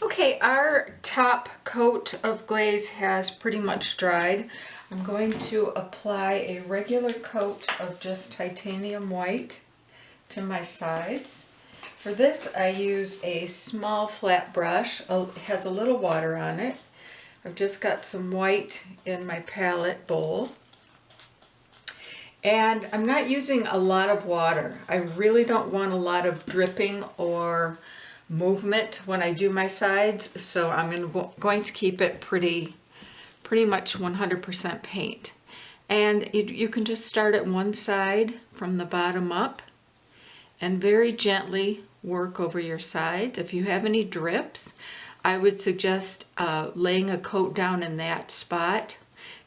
Okay, our top coat of glaze has pretty much dried. I'm going to apply a regular coat of just titanium white to my sides. For this I use a small flat brush. It has a little water on it. I've just got some white in my palette bowl. And I'm not using a lot of water. I really don't want a lot of dripping or movement when I do my sides, so I'm going to keep it pretty much 100% paint. And you can just start at one side from the bottom up and very gently work over your sides. If you have any drips, I would suggest laying a coat down in that spot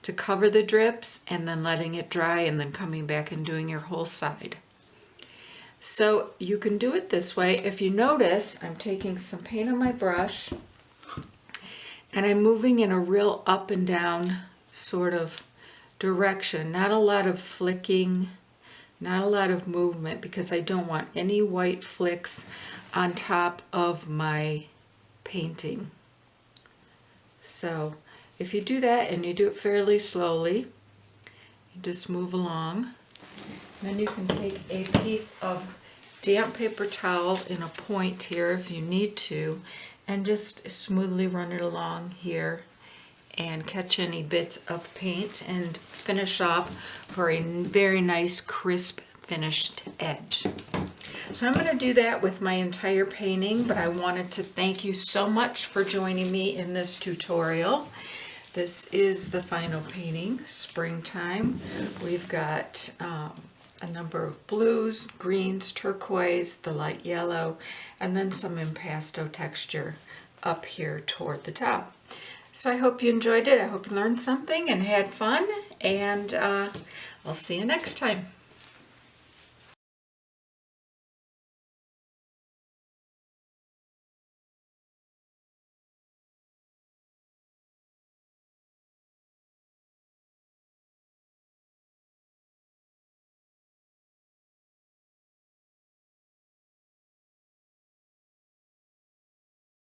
to cover the drips and then letting it dry and then coming back and doing your whole side. So you can do it this way. If you notice, I'm taking some paint on my brush and I'm moving in a real up and down sort of direction. Not a lot of flicking, not a lot of movement, because I don't want any white flicks on top of my painting. So if you do that and you do it fairly slowly, you just move along. Then you can take a piece of damp paper towel in a point here if you need to, and just smoothly run it along here and catch any bits of paint and finish off for a very nice crisp finished edge. So I'm going to do that with my entire painting, but I wanted to thank you so much for joining me in this tutorial. This is the final painting, Springtime. We've got a number of blues, greens, turquoise, the light yellow, and then some impasto texture up here toward the top. So I hope you enjoyed it. I hope you learned something and had fun, and I'll see you next time.